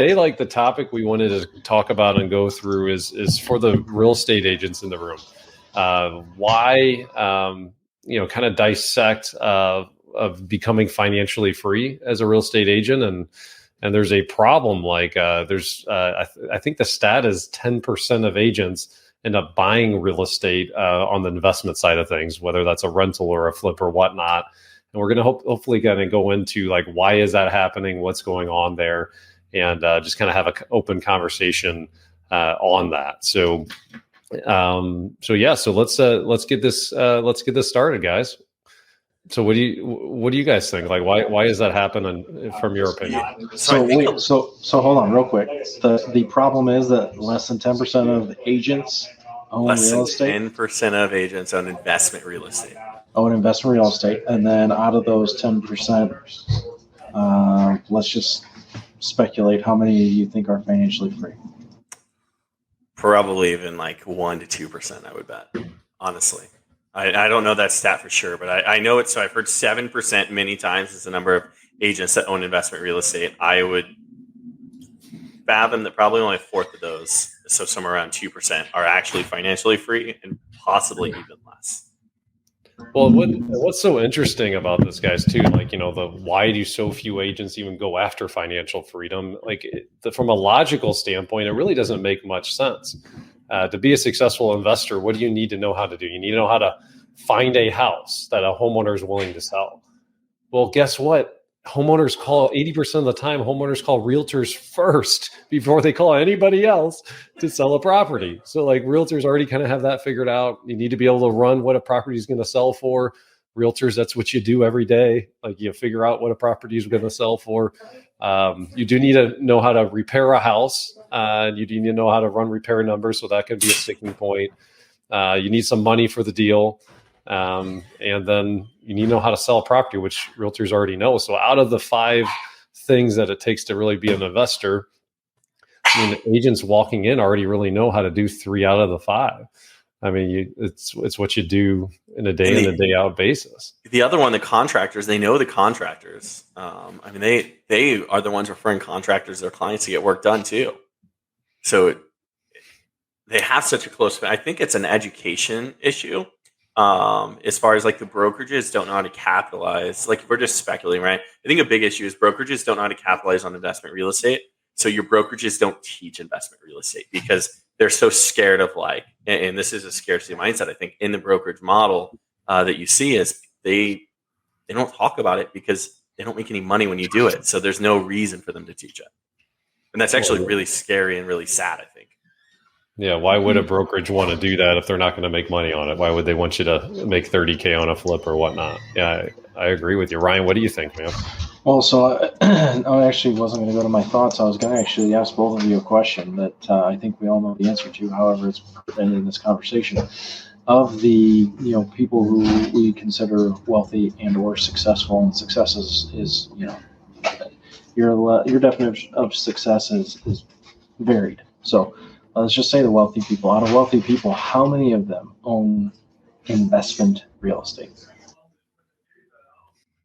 today, like the topic we wanted to talk about and go through is for the real estate agents in the room. Why, kind of dissect of becoming financially free as a real estate agent, and there's a problem. Like I think the stat is 10% of agents end up buying real estate on the investment side of things, whether that's a rental or a flip or whatnot. And we're going to hopefully going to go into like, why is that happening? What's going on there? And just kind of have an open conversation on that. So let's get this started, guys. So what do you guys think? Like, why is that happening from your opinion? So hold on real quick. The problem is that less than 10% of agents own real estate. 10% of agents own investment real estate. Own investment real estate, and then out of those 10%, let's just speculate how many you think are financially free. Probably even like 1% to 2%, I would bet. Honestly, I don't know that stat for sure, but I know it. So I've heard 7% many times is the number of agents that own investment real estate. I would fathom that probably only a fourth of those, so somewhere around 2%, are actually financially free, and possibly even less. Well, what's so interesting about this, guys, too, like, why do so few agents even go after financial freedom? Like, from a logical standpoint, it really doesn't make much sense. To be a successful investor, what do you need to know how to do? You need to know how to find a house that a homeowner is willing to sell. Well, guess what? 80% of the time, homeowners call realtors first before they call anybody else to sell a property. So like realtors already kind of have that figured out. You need to be able to run what a property is going to sell for. Realtors, that's what you do every day. Like, you figure out what a property is going to sell for. You do need to know how to repair a house. You do need to know how to run repair numbers. So that can be a sticking point. You need some money for the deal. And then you need to know how to sell a property, which realtors already know. So out of the 5 things that it takes to really be an investor, agents walking in already really know how to do 3 out of the 5. It's what you do in a day in and day out basis. The other one, the contractors, they know the contractors. They are the ones referring contractors to their clients to get work done too. So they have such a close. I think it's an education issue. As far as like the brokerages don't know how to capitalize, like we're just speculating, right? I think a big issue is brokerages don't know how to capitalize on investment real estate. So your brokerages don't teach investment real estate because they're so scared of and this is a scarcity mindset, I think, in the brokerage model that you see is they don't talk about it because they don't make any money when you do it. So there's no reason for them to teach it. And that's actually really scary and really sad, I think. Yeah, why would a brokerage want to do that if they're not going to make money on it? Why would they want you to make $30K on a flip or whatnot? Yeah, I agree with you. Ryan, what do you think, man? Well, so I actually wasn't going to go to my thoughts. I was going to actually ask both of you a question that I think we all know the answer to. However, it's pertinent in this conversation. Of the people who we consider wealthy and or successful, and success is your definition of success is varied. So let's just say the wealthy people. Out of wealthy people, how many of them own investment real estate?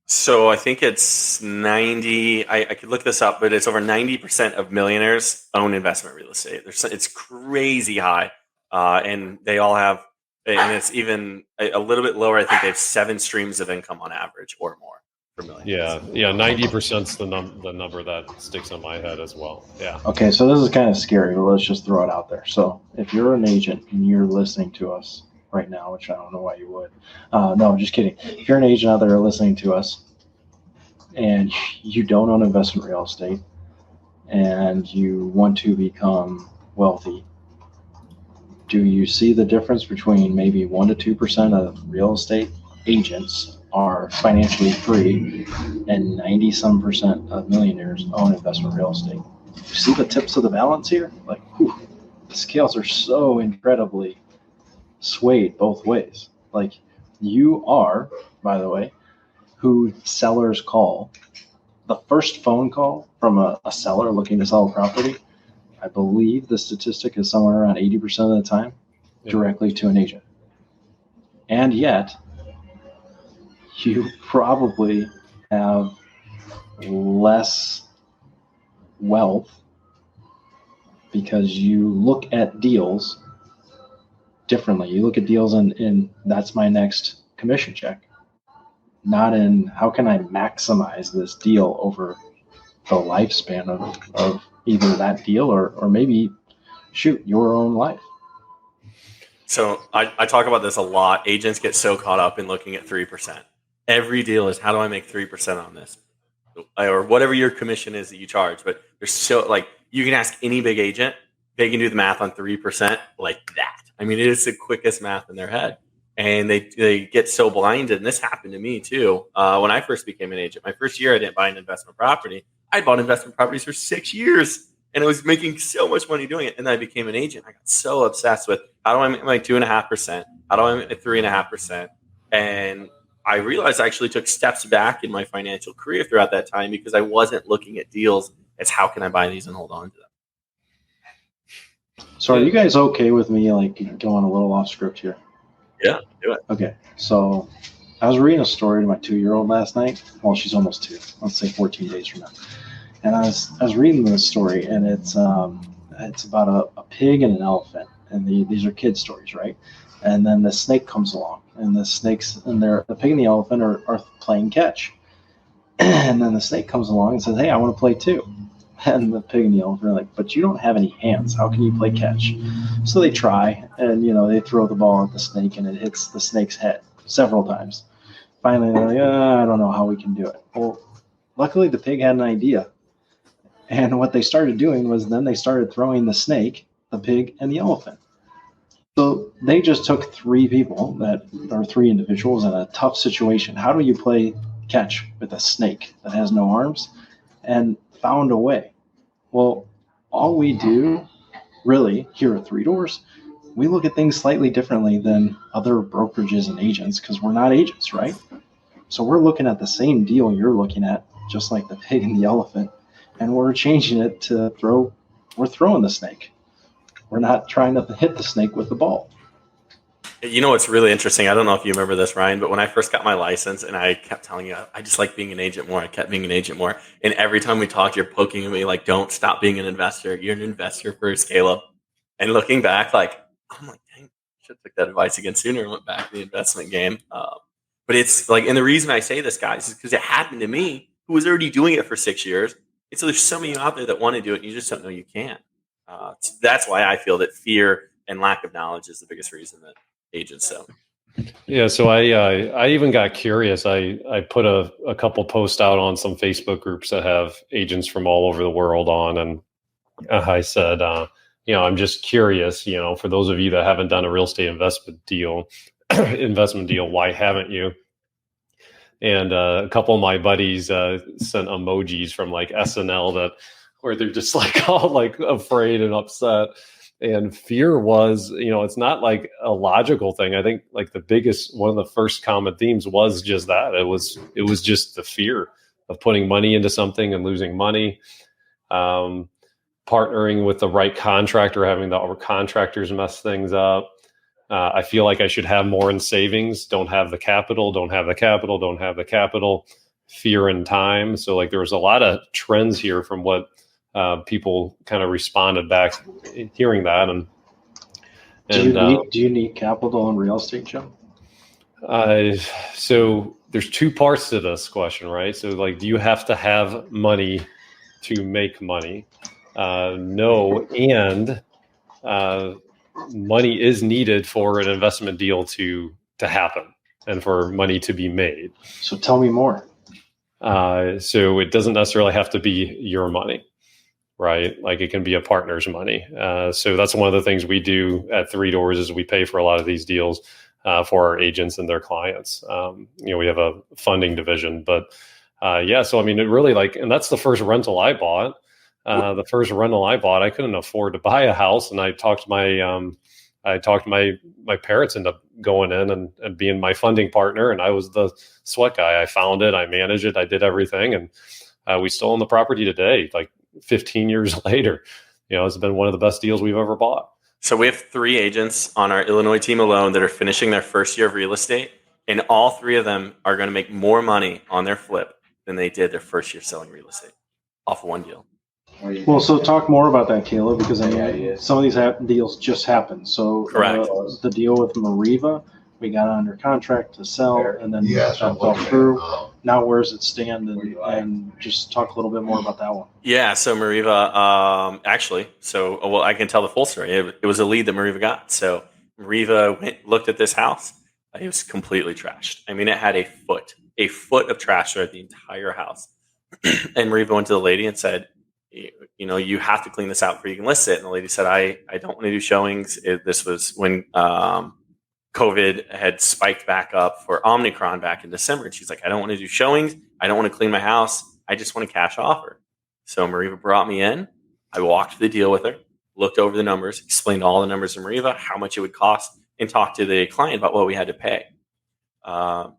So I think it's 90. I could look this up, but it's over 90% of millionaires own investment real estate. It's crazy high, and they all have, and it's even a little bit lower. I think they have 7 streams of income on average or more per million. Yeah, 90%'s the number that sticks in my head as well. Yeah. Okay, so this is kind of scary, but let's just throw it out there. So if you're an agent and you're listening to us right now, which I don't know why you would. No, I'm just kidding. If you're an agent out there listening to us and you don't own investment real estate and you want to become wealthy, do you see the difference between maybe 1% to 2% of real estate agents are financially free and 90-some% of millionaires own investment real estate? You see the tips of the balance here? Like, the scales are so incredibly swayed both ways. Like, you are, by the way, who sellers call. The first phone call from a seller looking to sell a property, I believe the statistic is somewhere around 80% of the time directly to an agent. And yet, you probably have less wealth because you look at deals differently. You look at deals in that's my next commission check, not in how can I maximize this deal over the lifespan of either that deal or maybe shoot your own life. So I talk about this a lot. Agents get so caught up in looking at 3%. Every deal is, how do I make 3% on this? Or whatever your commission is that you charge. But there's so, like, you can ask any big agent, they can do the math on 3% like that. I mean, it is the quickest math in their head. And they get so blinded. And this happened to me too. When I first became an agent, my first year, I didn't buy an investment property. I bought investment properties for 6 years. And I was making so much money doing it. And then I became an agent. I got so obsessed with, how do I make my 2.5%? How do I make my 3.5%? And I realized I actually took steps back in my financial career throughout that time because I wasn't looking at deals as how can I buy these and hold on to them. So are you guys okay with me like going a little off script here? Yeah, do it. Okay. So I was reading a story to my 2-year-old last night. Well, she's almost 2. Let's say 14 days from now. And I was reading this story, and it's about a pig and an elephant, and these are kid stories, right? And then the snake comes along, and the pig and the elephant are playing catch, and then the snake comes along and says, "Hey, I want to play too." And the pig and the elephant are like, "But you don't have any hands. How can you play catch?" So they try, and they throw the ball at the snake, and it hits the snake's head several times. Finally, they're like, "I don't know how we can do it." Well, luckily the pig had an idea. And what they started doing was then they started throwing the snake, the pig, and the elephant. So they just took 3 people or 3 individuals in a tough situation. How do you play catch with a snake that has no arms? And found a way. Well, all we do really here at Three Doors, we look at things slightly differently than other brokerages and agents because we're not agents, right? So we're looking at the same deal you're looking at, just like the pig and the elephant. And we're changing it to we're throwing the snake. We're not trying to hit the snake with the ball. You know what's really interesting? I don't know if you remember this, Ryan, but when I first got my license and I kept telling you, I just like being an agent more. I kept being an agent more. And every time we talked, you're poking at me like, don't stop being an investor. You're an investor for a scale up. And looking back, like, I'm like, dang, I should have took that advice again sooner and went back to the investment game. But it's like, and the reason I say this, guys, is because it happened to me who was already doing it for 6 years. And so there's so many out there that want to do it, and you just don't know you can. So that's why I feel that fear and lack of knowledge is the biggest reason that agents don't. Yeah, so I even got curious. I put a couple posts out on some Facebook groups that have agents from all over the world on, and I said, I'm just curious. For those of you that haven't done a real estate investment deal, why haven't you? And a couple of my buddies sent emojis from like SNL where they're just like all like afraid and upset. And fear was, it's not like a logical thing. I think like one of the first common themes was just that. It was just the fear of putting money into something and losing money, partnering with the right contractor, having the contractors mess things up. I feel like I should have more in savings. Don't have the capital, fear and time. So like there was a lot of trends here from what people kind of responded back hearing that. And do you need capital in real estate, Joe? So there's 2 parts to this question, right? So like, do you have to have money to make money? No. And money is needed for an investment deal to happen and for money to be made. So tell me more. So it doesn't necessarily have to be your money, right? Like it can be a partner's money. So that's one of the things we do at Three Doors is we pay for a lot of these deals for our agents and their clients. We have a funding division, but so I mean, it really and that's the first rental I bought. I couldn't afford to buy a house, and I talked my parents into going in and being my funding partner, and I was the sweat guy. I found it, I managed it, I did everything, and we still own the property today, like 15 years later. It's been one of the best deals we've ever bought. So we have 3 agents on our Illinois team alone that are finishing their first year of real estate, and all 3 of them are going to make more money on their flip than they did their first year selling real estate off of one deal. Well, so talk more about that, Caleb, because I mean, some of these deals just happened. So Correct. the deal with Mariva, we got under contract to sell, and then that fell through. Now, where's it stand? And just talk a little bit more about that one. Yeah, so Mariva, well, I can tell the full story. It was a lead that Mariva got. So Mariva looked at this house. It was completely trashed. I mean, it had a foot of trash throughout the entire house. And Mariva went to the lady and said, you have to clean this out before you can list it. And the lady said, I don't want to do showings. This was when COVID had spiked back up for Omicron back in December. And she's like, I don't want to do showings. I don't want to clean my house. I just want a cash offer. So Mariva brought me in. I walked the deal with her, looked over the numbers, explained all the numbers to Mariva, how much it would cost, and talked to the client about what we had to pay.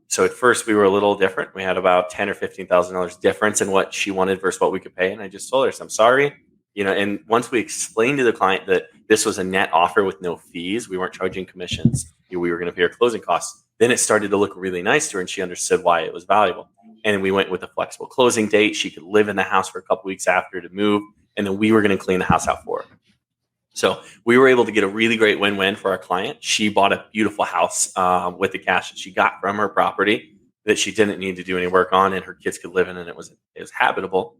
So at first we were a little different. We had about $10,000 or $15,000 difference in what she wanted versus what we could pay. And I just told her, I'm sorry. And once we explained to the client that this was a net offer with no fees, we weren't charging commissions, we were going to pay her closing costs, then it started to look really nice to her and she understood why it was valuable. And we went with a flexible closing date. She could live in the house for a couple weeks after to move. And then we were going to clean the house out for her. So we were able to get a really great win-win for our client. She bought a beautiful house with the cash that she got from her property that she didn't need to do any work on, and her kids could live in, and it was habitable.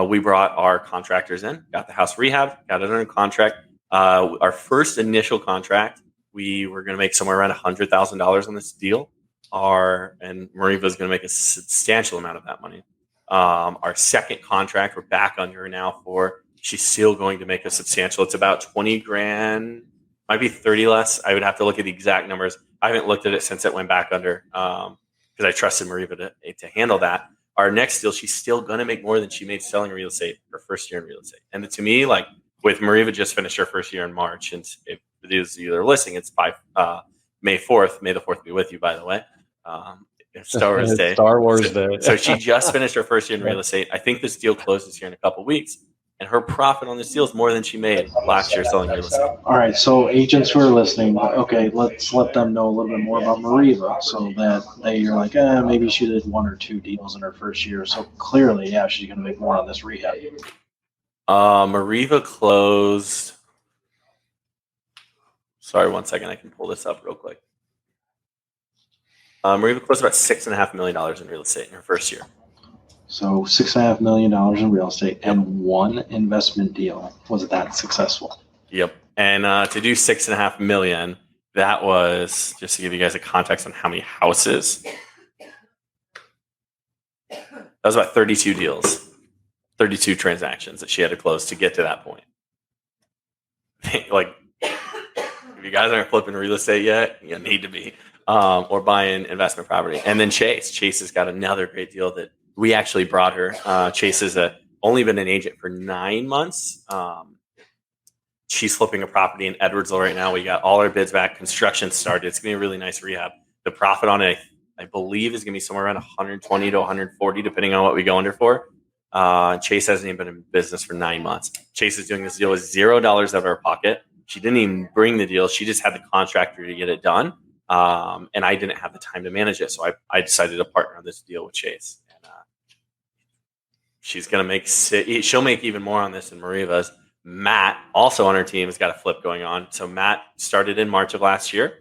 We brought our contractors in, got the house rehab, got it under contract. Our first initial contract, we were going to make somewhere around $100,000 on this deal. And Mariva is going to make a substantial amount of that money. Our second contract, we're back under now for. She's still going to make a substantial. It's about 20 grand, might be 30 less. I would have to look at the exact numbers. I haven't looked at it since it went back under because I trusted Mariva to handle that. Our next deal, she's still going to make more than she made selling real estate her first year in real estate. And to me, like with Mariva just finished her first year in March, and if it is either listing, it's by May 4th. May the 4th be with you, by the way. Star Wars Day. Star Wars Day. So she just finished her first year in real estate. I think this deal closes here in a couple of weeks. And her profit on this deal is more than she made last year selling real estate. All right, so agents who are listening, okay, let's let them know a little bit more about Mariva so that they're like, maybe she did one or two deals in her first year. So clearly, yeah, she's going to make more on this rehab. Mariva closed. Sorry, 1 second. I can pull this up real quick. Mariva closed about $6.5 million in real estate in her first year. So $6.5 million in real estate and one investment deal was that successful. Yep. And to do $6.5 million, that was, just to give you guys a context on how many houses, that was about 32 deals, 32 transactions that she had to close to get to that point. Like, if you guys aren't flipping real estate yet, you need to be, or buying investment property. And then Chase has got another great deal that we actually brought her. Chase has only been an agent for 9 months. She's flipping a property in Edwardsville right now. We got all our bids back. Construction started. It's going to be a really nice rehab. The profit on it, I believe, is going to be somewhere around 120 to 140, depending on what we go under for. Chase hasn't even been in business for 9 months. Chase is doing this deal with $0 out of her pocket. She didn't even bring the deal. She just had the contractor to get it done. And I didn't have the time to manage it. So I decided to partner on this deal with Chase. She's going to make, she'll make even more on this than Mariva's. Matt, also on our team, has got a flip going on. So Matt started in March of last year.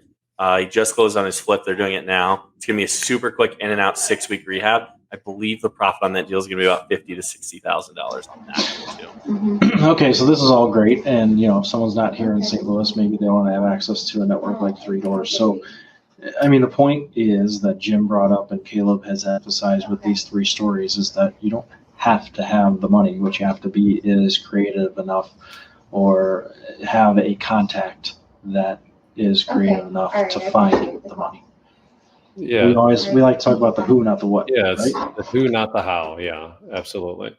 He just closed on his flip. They're doing it now. It's going to be a super quick in and out 6-week rehab. I believe the profit on that deal is going to be about $50,000 to $60,000 on that deal too. Mm-hmm. Okay, so this is all great. And, if someone's not here in St. Louis, maybe they want to have access to a network like Three Doors. So, the point is that Jim brought up and Caleb has emphasized with these three stories is that you don't have to have the money. What you have to be is creative enough or have a contact that is creative enough to find the money. Yeah. We like to talk about the who, not the what. Yeah, it's right? the who, not the how. Yeah, absolutely.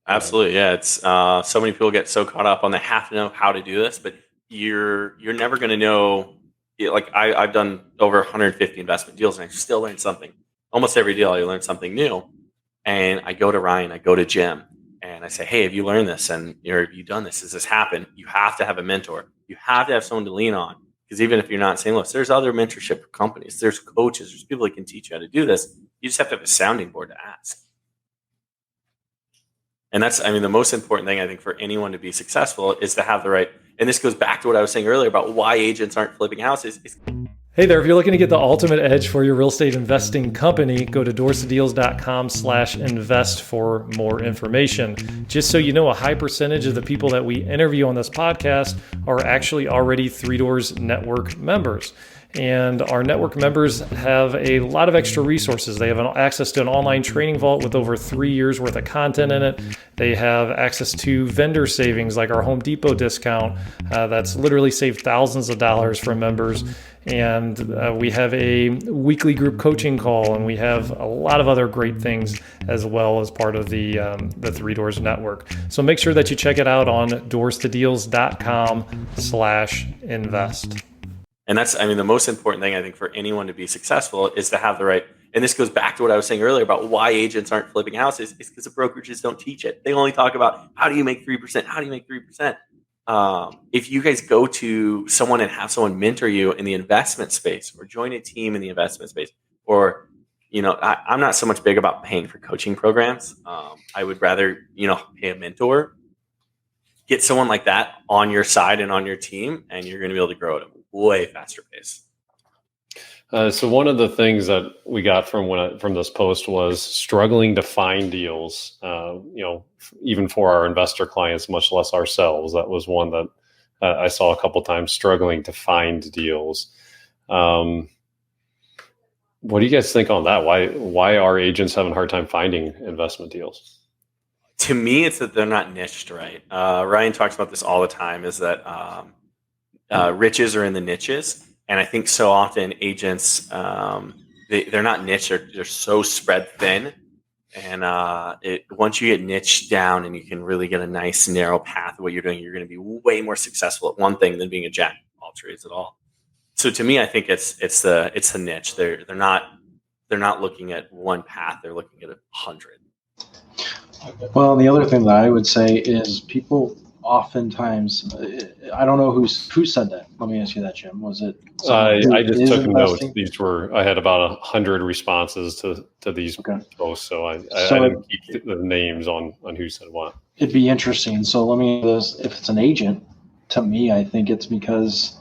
Absolutely. Yeah. It's so many people get so caught up on they have to know how to do this, but you're never going to know. Like I've done over 150 investment deals and I still learn something. Almost every deal I learn something new. And I go to Ryan, I go to Jim, and I say, hey, have you learned this? And have you done this? Has this happened? You have to have a mentor. You have to have someone to lean on. Because even if you're not in St. Louis, there's other mentorship companies. There's coaches. There's people that can teach you how to do this. You just have to have a sounding board to ask. And that's, I mean, the most important thing I think for anyone to be successful is to have the right, and this goes back to what I was saying earlier about why agents aren't flipping houses. Hey there, if you're looking to get the ultimate edge for your real estate investing company, go to doorstodeals.com/invest for more information. Just so you know, a high percentage of the people that we interview on this podcast are actually already Three Doors Network members. And our network members have a lot of extra resources. They have access to an online training vault with over 3 years worth of content in it. They have access to vendor savings like our Home Depot discount that's literally saved thousands of dollars for members. And we have a weekly group coaching call, and we have a lot of other great things as well as part of the Three Doors Network. So make sure that you check it out on doorstodeals.com/invest. And that's, I mean, the most important thing I think for anyone to be successful is to have the right, and this goes back to what I was saying earlier about why agents aren't flipping houses, is because the brokerages don't teach it. They only talk about how do you make 3%? How do you make 3%? If you guys go to someone and have someone mentor you in the investment space, or join a team in the investment space, or, you know, I'm not so much big about paying for coaching programs. I would rather, you know, pay a mentor, get someone like that on your side and on your team, and you're going to be able to grow at a way faster pace. So one of the things that we got from this post was struggling to find deals, even for our investor clients, much less ourselves. That was one that I saw a couple times, struggling to find deals. What do you guys think on that? Why are agents having a hard time finding investment deals? To me, it's that they're not niched right. Ryan talks about this all the time, is that riches are in the niches. And I think so often agents, they're not niche, they're so spread thin. And once you get niched down and you can really get a nice narrow path of what you're doing, you're going to be way more successful at one thing than being a jack of all trades at all. So to me, I think it's the niche. They're not looking at one path, they're looking at 100. Well, the other thing that I would say is people oftentimes, I don't know who said that. Let me ask you that, Jim. Was it? I just took notes. I had about 100 responses to these posts, so I didn't keep the names on who said what. It'd be interesting. So let me if it's an agent, to me, I think it's because,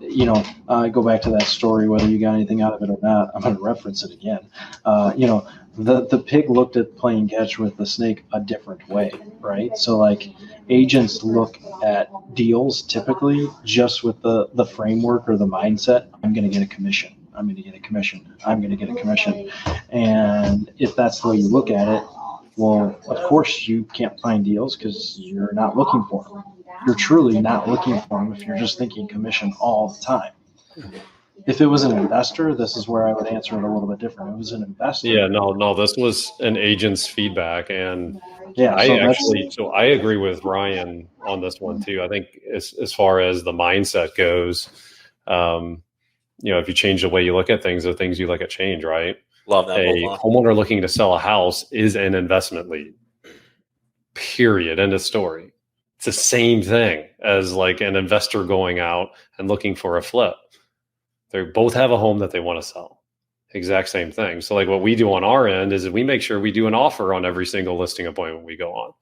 I go back to that story, whether you got anything out of it or not. I'm going to reference it again. The pig looked at playing catch with the snake a different way, right? So like agents look at deals typically just with the framework or the mindset, I'm going to get a commission. I'm going to get a commission. I'm going to get a commission. And if that's the way you look at it, well, of course you can't find deals because you're not looking for them. You're truly not looking for them if you're just thinking commission all the time. If it was an investor, this is where I would answer it a little bit different. It was an investor. Yeah, no, this was an agent's feedback. And yeah, so I agree with Ryan on this one too. I think as far as the mindset goes, if you change the way you look at things, the things you look at change, right? Love that. A homeowner looking to sell a house is an investment lead. Period. End of story. It's the same thing as like an investor going out and looking for a flip. They both have a home that they want to sell. Exact same thing. So like what we do on our end is we make sure we do an offer on every single listing appointment we go on.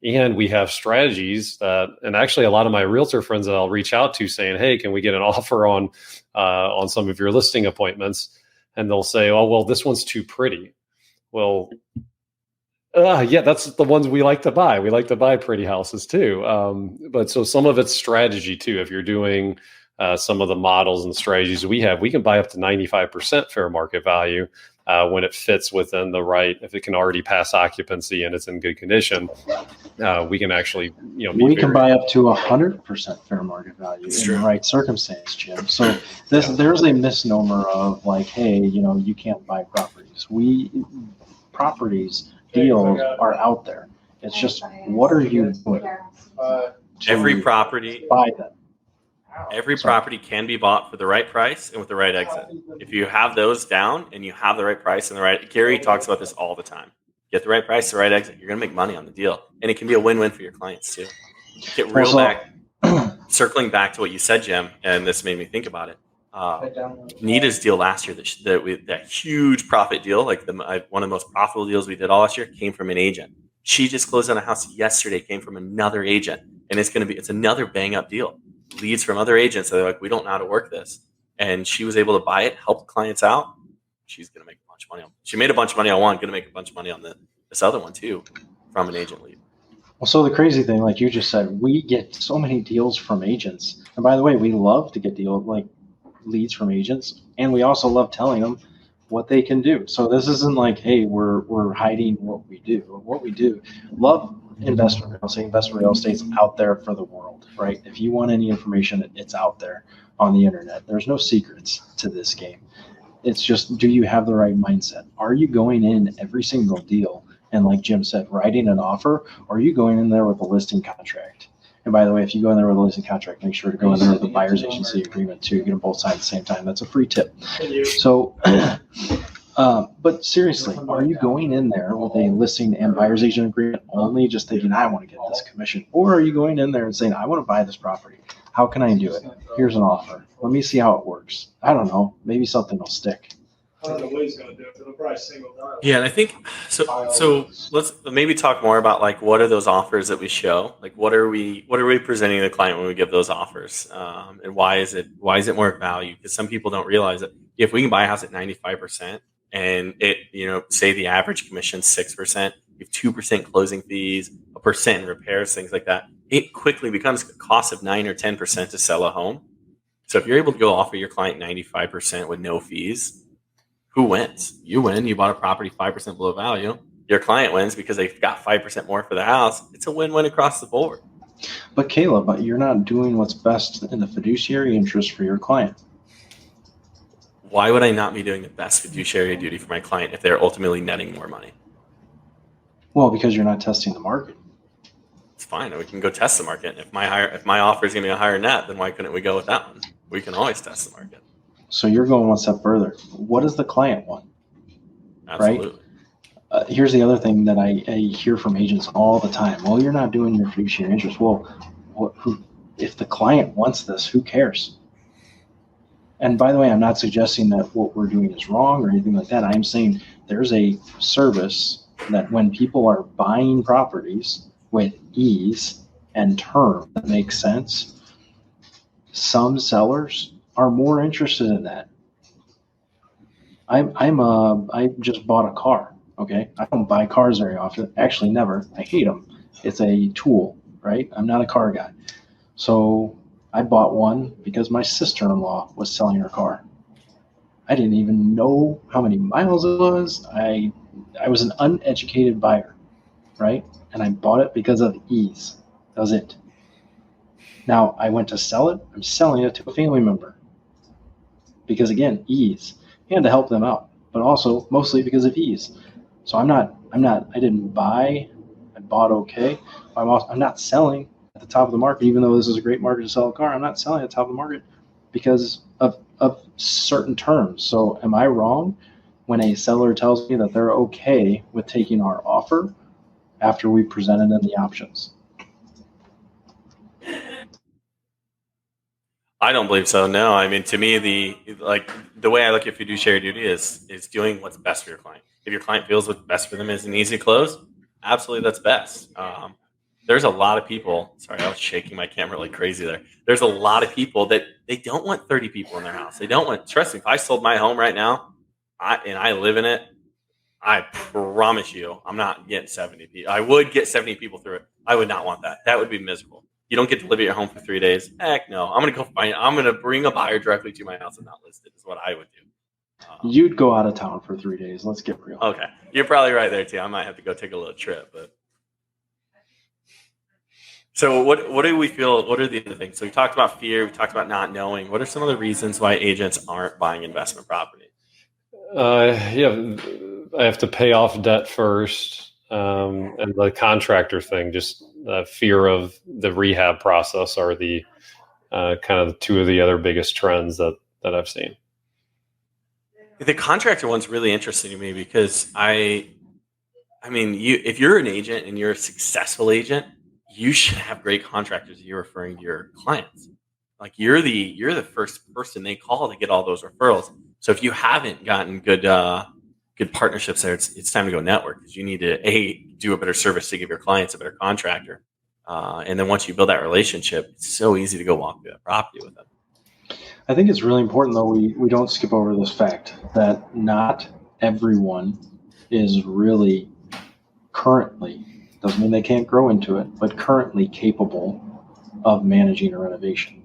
And we have strategies that, and actually a lot of my realtor friends that I'll reach out to saying, hey, can we get an offer on some of your listing appointments? And they'll say, oh, well, this one's too pretty. Well, yeah, that's the ones we like to buy. We like to buy pretty houses too. But so some of it's strategy too. If you're doing some of the models and strategies we have, we can buy up to 95% fair market value when it fits within the right. If it can already pass occupancy and it's in good condition, we can actually, we can buy up to 100% fair market value the right circumstance, Jim. So there's a misnomer of like, hey, you can't buy properties. Deals are out there. It's just, what are you doing? Every property, buy them. Every property can be bought for the right price and with the right exit. If you have those down and you have the right price and Gary talks about this all the time. Get the right price, the right exit. You're going to make money on the deal. And it can be a win-win for your clients too. Get real back, circling back to what you said, Jim, and this made me think about it. Nita's deal last year, that huge profit deal, like one of the most profitable deals we did all last year, came from an agent. She just closed on a house yesterday, came from another agent, and it's another bang up deal. Leads from other agents. So they're like, we don't know how to work this. And she was able to buy it, help clients out. She's going to make a bunch of money she made a bunch of money on one, going to make a bunch of money on this other one too, from an agent lead. Well, so the crazy thing, like you just said, we get so many deals from agents. And by the way, we love to get leads from agents, and we also love telling them what they can do. So this isn't like, hey, we're hiding what we do. What we do, love investment real estate. Investment real estate's out there for the world, right? If you want any information, it's out there on the internet. There's no secrets to this game. It's just, do you have the right mindset? Are you going in every single deal and, like Jim said, writing an offer, or are you going in there with a listing contract? And by the way, if you go in there with a listing contract, make sure to go in there with a buyer's agency agreement too. You get them both signed at the same time. That's a free tip. So, but seriously, are you going in there with a listing and buyer's agent agreement only, just thinking, I want to get this commission? Or are you going in there and saying, I want to buy this property. How can I do it? Here's an offer. Let me see how it works. I don't know. Maybe something will stick. I don't know what he's going to do. It'll probably single dial. Yeah, and I think so. Let's maybe talk more about like what are those offers that we show? Like what are we presenting to the client when we give those offers, and why is it more value? Because some people don't realize that if we can buy a house at 95% and it say the average commission 6%, you have 2% closing fees, 1% in repairs, things like that. It quickly becomes a cost of 9 or 10% to sell a home. So if you're able to go offer your client 95% with no fees, who wins? You win. You bought a property 5% below value. Your client wins because they got 5% more for the house. It's a win-win across the board. But Caleb, you're not doing what's best in the fiduciary interest for your client. Why would I not be doing the best fiduciary duty for my client if they're ultimately netting more money? Well, because you're not testing the market. It's fine. We can go test the market. If my offer is going to be a higher net, then why couldn't we go with that one? We can always test the market. So you're going one step further. What does the client want? Absolutely. Right? Here's the other thing that I hear from agents all the time. Well, you're not doing your fiduciary interest. Well, if the client wants this, who cares? And by the way, I'm not suggesting that what we're doing is wrong or anything like that. I'm saying there's a service that when people are buying properties with ease and term that makes sense, some sellers are more interested in that. I just bought a car. Okay, I don't buy cars very often. Actually, never. I hate them. It's a tool, right? I'm not a car guy. So I bought one because my sister-in-law was selling her car. I didn't even know how many miles it was. I was an uneducated buyer, right? And I bought it because of ease. That was it. Now I went to sell it. I'm selling it to a family member because, again, ease, and to help them out, but also mostly because of ease. So I didn't buy. I bought okay. I'm not selling at the top of the market, even though this is a great market to sell a car. I'm not selling at the top of the market because of certain terms. So am I wrong when a seller tells me that they're okay with taking our offer after we presented them the options? I don't believe so. No, I mean, to me, the way I look at fiduciary duty is doing what's best for your client. If your client feels what's best for them is an easy close, absolutely, that's best. There's a lot of people. Sorry, I was shaking my camera like crazy there. There's a lot of people that they don't want 30 people in their house. They don't want. Trust me, if I sold my home right now, and I live in it, I promise you, I'm not getting 70 people. I would get 70 people through it. I would not want that. That would be miserable. You don't get to live at your home for 3 days. Heck no. I'm going to bring a buyer directly to my house and not list it is what I would do. You'd go out of town for 3 days. Let's get real. Okay. You're probably right there too. I might have to go take a little trip, but. So what do we feel? What are the other things? So we talked about fear. We talked about not knowing. What are some of the reasons why agents aren't buying investment property? I have to pay off debt first. And the contractor thing, just fear of the rehab process are the kind of two of the other biggest trends that I've seen. The contractor one's really interesting to me because if you're an agent and you're a successful agent, you should have great contractors that you're referring to your clients. Like you're the first person they call to get all those referrals. So if you haven't gotten good good partnerships there, it's time to go network, because you need to do a better service to give your clients a better contractor. And then once you build that relationship, it's so easy to go walk through that property with them. I think it's really important, though, we don't skip over this fact that not everyone is really currently, doesn't mean they can't grow into it, but currently capable of managing a renovation,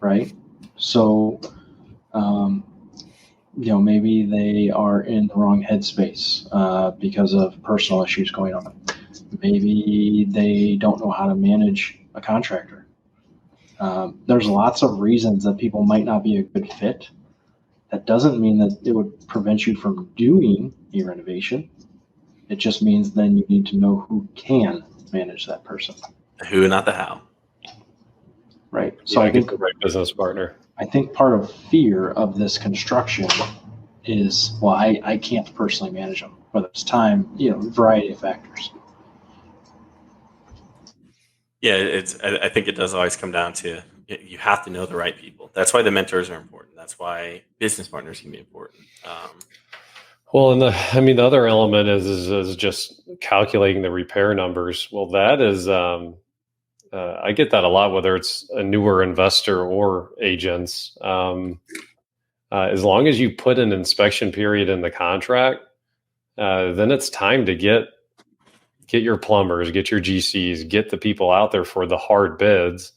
right? So, maybe they are in the wrong headspace because of personal issues going on. Maybe they don't know how to manage a contractor. There's lots of reasons that people might not be a good fit. That doesn't mean that it would prevent you from doing a renovation. It just means then you need to know who can manage that person. The who, not the how. Right. So I I think the right business partner. I think part of fear of this construction is, well, I can't personally manage them, whether it's time, variety of factors. Yeah, I think it does always come down to you have to know the right people. That's why the mentors are important. That's why business partners can be important. Well, and the other element is just calculating the repair numbers. Well, that is, I get that a lot, whether it's a newer investor or agents. As long as you put an inspection period in the contract, then it's time to get your plumbers, get your GCs, get the people out there for the hard bids.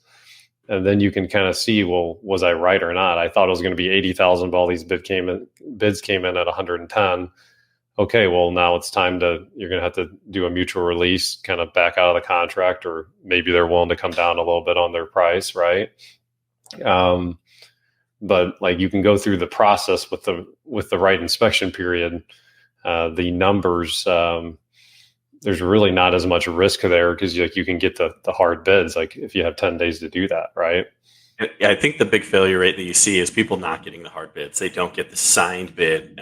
And then you can kind of see, well, was I right or not? I thought it was going to be 80,000, but all these bids came in at 110. Okay, well, now it's time you're going to have to do a mutual release, kind of back out of the contract, or maybe they're willing to come down a little bit on their price, right? But like, you can go through the process with the right inspection period. The numbers, there's really not as much risk there, because you can get the hard bids, like if you have 10 days to do that, right? Yeah, I think the big failure rate that you see is people not getting the hard bids. They don't get the signed bid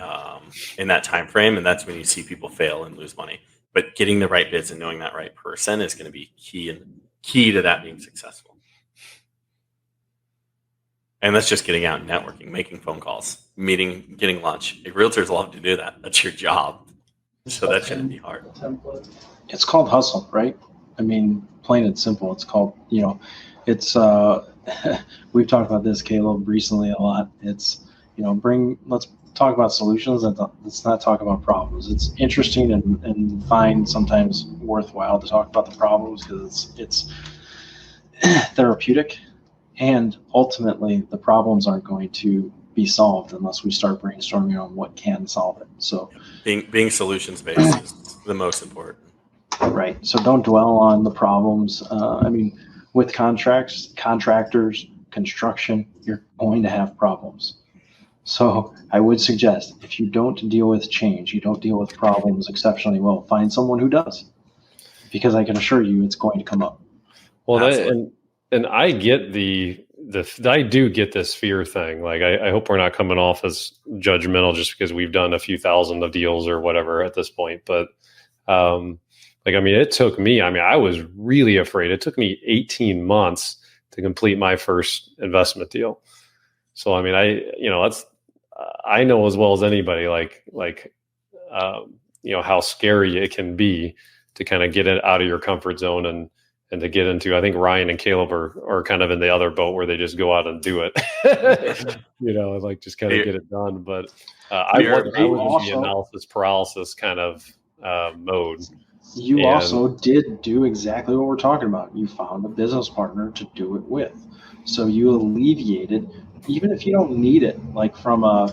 in that time frame, and that's when you see people fail and lose money. But getting the right bids and knowing that right person is going to be key to that being successful. And that's just getting out and networking, making phone calls, meeting, getting lunch. Realtors love to do that. That's your job. So that shouldn't be hard. It's called hustle, right? I mean, plain and simple. It's called, it's, we've talked about this, Caleb, recently a lot. It's, let's talk about solutions, and let's not talk about problems. It's interesting and fine, sometimes worthwhile to talk about the problems, because it's therapeutic, and ultimately the problems aren't going to be solved unless we start brainstorming on what can solve it. So being solutions based is the most important. Right. So don't dwell on the problems. With contractors, construction, you're going to have problems. So I would suggest, if you don't deal with change, you don't deal with problems exceptionally well, find someone who does, because I can assure you it's going to come up. Well, and I get I do get this fear thing. Like, I hope we're not coming off as judgmental just because we've done a few thousand of deals or whatever at this point. But it took me, I was really afraid. It took me 18 months to complete my first investment deal. So, I know as well as anybody, how scary it can be to kind of get it out of your comfort zone and to get into. I think Ryan and Caleb are kind of in the other boat where they just go out and do it, just kind of get it done. But I was in the analysis paralysis kind of mode. You also did do exactly what we're talking about. You found a business partner to do it with. So you alleviated, even if you don't need it, like I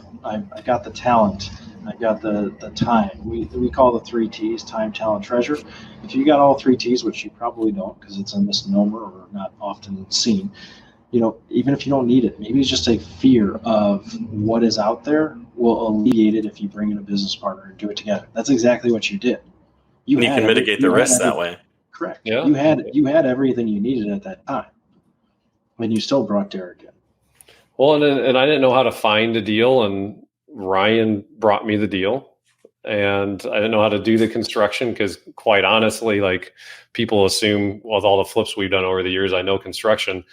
got the talent, I got the time. We call the 3 T's, time, talent, treasure. If you got all 3 T's, which you probably don't because it's a misnomer or not often seen, even if you don't need it, maybe it's just a fear of what is out there will alleviate it if you bring in a business partner and do it together. That's exactly what you did. You can mitigate the risk that way. Correct. Yeah. You had everything you needed at that time, and you still brought Derek in. Well, and I didn't know how to find a deal, and Ryan brought me the deal, and I didn't know how to do the construction because, quite honestly, like, people assume with all the flips we've done over the years, I know construction.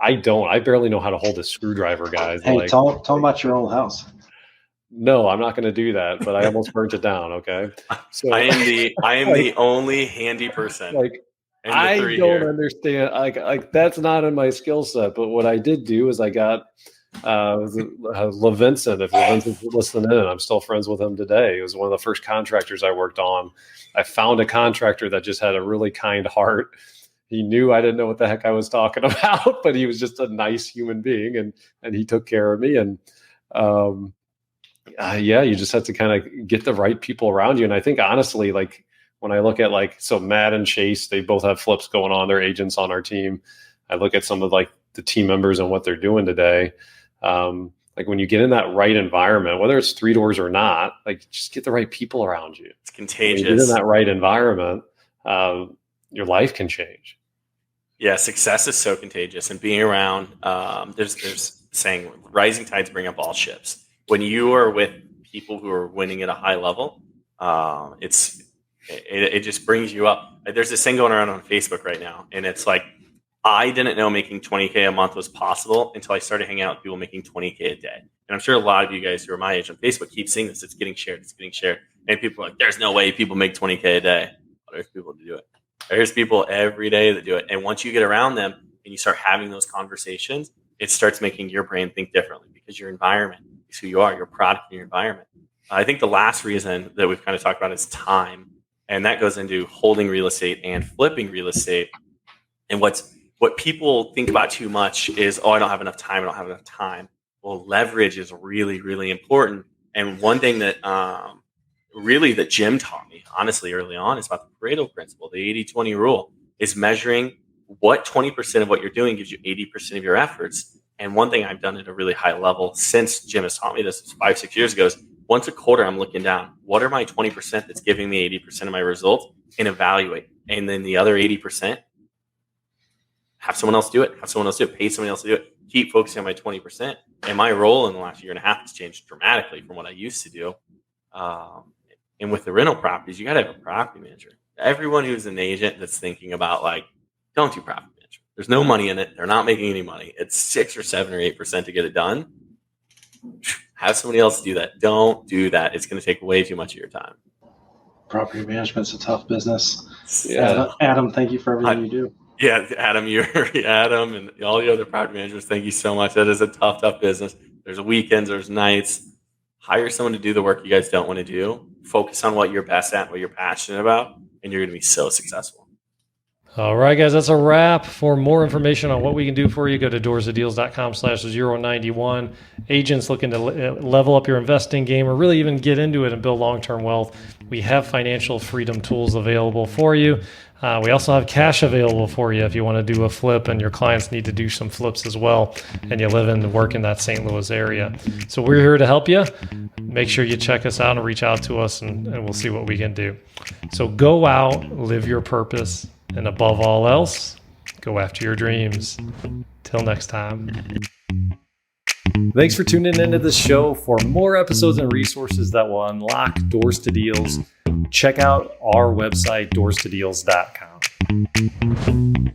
I don't. I barely know how to hold a screwdriver, guys. Hey, tell them about your old house. no, I'm not going to do that, but I almost burnt it down. Okay. So I am the only handy person. like, in the I three don't here. understand. Like that's not in my skill set. But what I did do is I got LeVinson. If LeVinson's listening in, I'm still friends with him today. He was one of the first contractors I worked on. I found a contractor that just had a really kind heart. He knew I didn't know what the heck I was talking about, but he was just a nice human being, and he took care of me. And yeah, you just have to kind of get the right people around you. And I think honestly, like when I look at so Matt and Chase, they both have flips going on. They're agents on our team. I look at some of like the team members and what they're doing today. Like when you get in that right environment, whether it's 3 doors or not, like just get the right people around you. It's When you contagious. get in that right environment, your life can change. Yeah, success is so contagious, and being around. There's saying rising tides bring up all ships. When you are with people who are winning at a high level, it just brings you up. There's this thing going around on Facebook right now, and it's like, I didn't know making $20K a month was possible until I started hanging out with people making $20K a day. And I'm sure a lot of you guys who are my age on Facebook keep seeing this. It's getting shared. And people are like, there's no way people make $20K a day. Well, there's people to do it. There's people every day that do it. And once you get around them and you start having those conversations, it starts making your brain think differently, because your environment is who you are, your product and your environment. I think the last reason that we've kind of talked about is time. And that goes into holding real estate and flipping real estate. And what people think about too much is, I don't have enough time. Well, leverage is really, really important. And one thing that that Jim taught me, honestly, early on, is about the Pareto principle, the 80-20 rule, is measuring what 20% of what you're doing gives you 80% of your efforts. And one thing I've done at a really high level since Jim has taught me this 5-6 years ago is once a quarter, I'm looking down. What are my 20% that's giving me 80% of my results, and evaluate. And then the other 80%, have someone else do it. Pay somebody else to do it. Keep focusing on my 20%. And my role in the last year and a half has changed dramatically from what I used to do. And with the rental properties, you got to have a property manager. Everyone who's an agent that's thinking about don't do property management. There's no money in it. They're not making any money. It's 6 or 7 or 8% to get it done. Have somebody else do that. Don't do that. It's going to take way too much of your time. Property management's a tough business. Yeah. Adam, thank you for everything you do. Yeah, Adam, Adam, and all the other property managers, thank you so much. That is a tough business. There's weekends, there's nights. Hire someone to do the work you guys don't want to do. Focus on what you're best at, what you're passionate about, and you're going to be so successful. All right, guys, that's a wrap. For more information on what we can do for you, go to doorstodeals.com/091. Agents looking to level up your investing game, or really even get into it and build long-term wealth, we have financial freedom tools available for you. We also have cash available for you if you want to do a flip and your clients need to do some flips as well, and you live and work in that St. Louis area. So we're here to help you. Make sure you check us out and reach out to us, and we'll see what we can do. So go out, live your purpose, and above all else, go after your dreams. Till next time. Thanks for tuning into this show. For more episodes and resources that will unlock doors to deals, check out our website, doorstodeals.com.